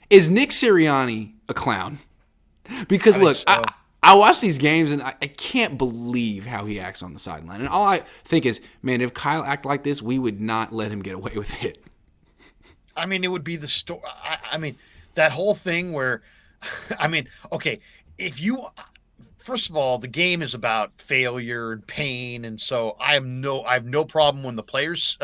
Is Nick Sirianni a clown? Because look, so. I watch these games and I can't believe how he acts on the sideline. And all I think is, man, if Kyle acted like this, we would not let him get away with it. I mean, it would be the story. I mean, that whole thing where, I mean, okay, if you, first of all, the game is about failure and pain, and so I have no problem when the players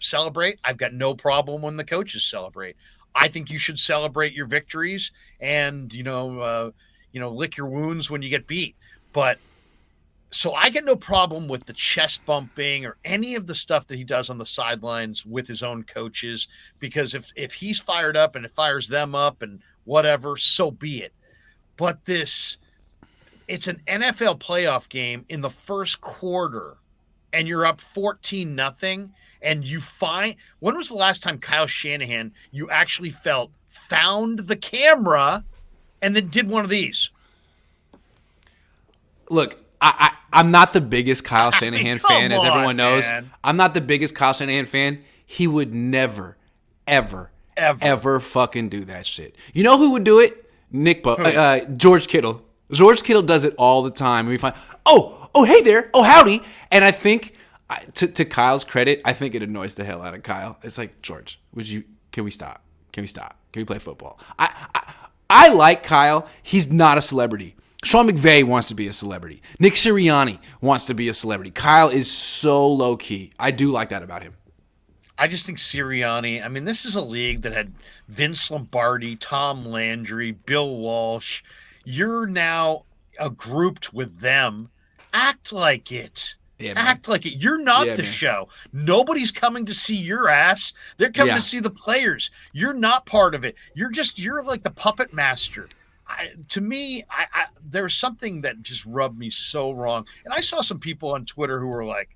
celebrate. I've got no problem when the coaches celebrate. I think you should celebrate your victories and lick your wounds when you get beat. But so I get no problem with the chest bumping or any of the stuff that he does on the sidelines with his own coaches, because if he's fired up and it fires them up and whatever, so be it. But it's an NFL playoff game in the first quarter and you're up 14-0. And when was the last time Kyle Shanahan, you actually found the camera and then did one of these? Look, I'm not the biggest Kyle Shanahan fan, as everyone knows. Man. I'm not the biggest Kyle Shanahan fan. He would never, ever fucking do that shit. You know who would do it? George Kittle. George Kittle does it all the time. We find, hey there, howdy. And I think, to Kyle's credit, I think it annoys the hell out of Kyle. It's like, George, can we stop? Can we play football? I like Kyle. He's not a celebrity. Sean McVay wants to be a celebrity. Nick Sirianni wants to be a celebrity. Kyle is so low-key. I do like that about him. I just think Sirianni, I mean, this is a league that had Vince Lombardi, Tom Landry, Bill Walsh. You're now grouped with them. Act like it. Yeah, Act like it. You're not the show. Nobody's coming to see your ass. They're coming to see the players. You're not part of it. You're like the puppet master. To me, there's something that just rubbed me so wrong. And I saw some people on Twitter who were like,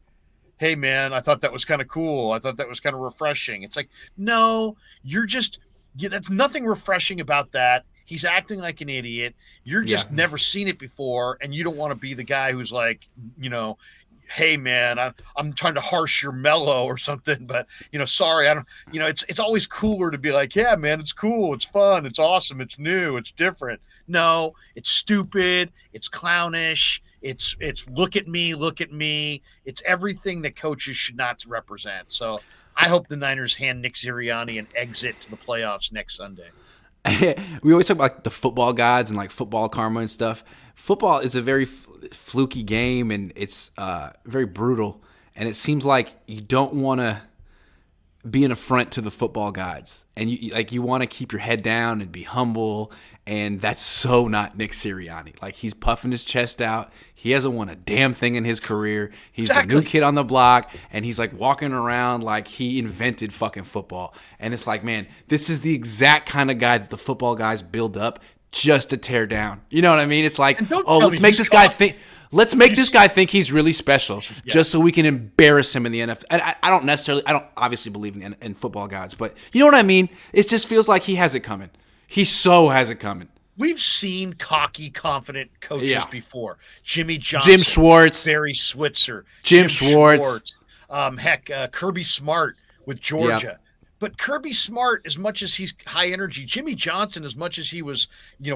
hey, man, I thought that was kind of cool. I thought that was kind of refreshing. It's like, no, that's nothing refreshing about that. He's acting like an idiot. You're just never seen it before. And you don't want to be the guy who's like, hey man, I'm trying to harsh your mellow or something, but sorry, I don't, it's always cooler to be like, yeah, man, it's cool, it's fun, it's awesome, it's new, it's different. No, it's stupid, it's clownish, it's look at me. It's everything that coaches should not represent. So I hope the Niners hand Nick Sirianni an exit to the playoffs next Sunday. We always talk about the football gods and like football karma and stuff. Football is a very fluky game, and it's very brutal. And it seems like you don't want to be an affront to the football gods, and you want to keep your head down and be humble. And that's so not Nick Sirianni. Like, he's puffing his chest out. He hasn't won a damn thing in his career. He's the new kid on the block, and he's like walking around like he invented fucking football. And it's like, man, this is the exact kind of guy that the football guys build up just to tear down. You know what I mean? It's like, let's make this guy think. Let's make this guy think he's really special, just so we can embarrass him in the NFL. And I don't obviously believe in football gods, but you know what I mean? It just feels like he has it coming. He so has it coming. We've seen cocky, confident coaches before. Jimmy Johnson, Jim Schwartz, Barry Switzer, Jim Schwartz. Kirby Smart with Georgia. But Kirby Smart, as much as he's high energy, Jimmy Johnson, as much as he was,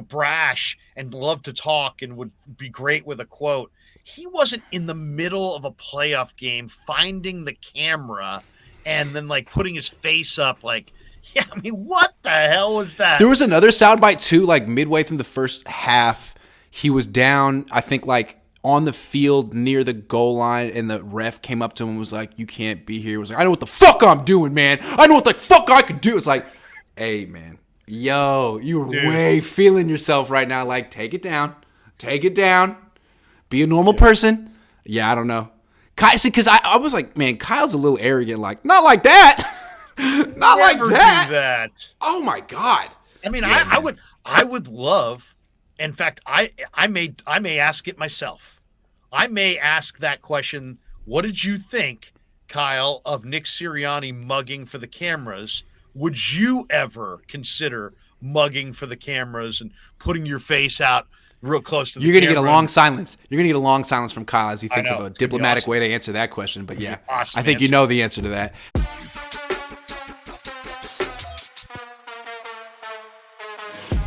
brash and loved to talk and would be great with a quote, he wasn't in the middle of a playoff game finding the camera and then like putting his face up like, yeah, I mean, what the hell was that? There was another soundbite too, like midway through the first half. He was down, I think, like on the field near the goal line, and the ref came up to him and was like, "You can't be here." He was like, "I know what the fuck I'm doing, man. I know what the fuck I could do." It's like, hey, man, yo, you're way feeling yourself right now. Like, take it down. Be a normal person. Yeah, I don't know. See, because I was like, man, Kyle's a little arrogant. Like, not like that. Not like that. Do that. Oh my God. I mean, I would love. In fact, I may ask it myself. I may ask that question. What did you think, Kyle, of Nick Sirianni mugging for the cameras? Would you ever consider mugging for the cameras and putting your face out real close to the camera? You're going to get a long silence. You're going to get a long silence from Kyle as he thinks of a diplomatic way to answer that question. But yeah, awesome I think you know the answer to that. Yeah.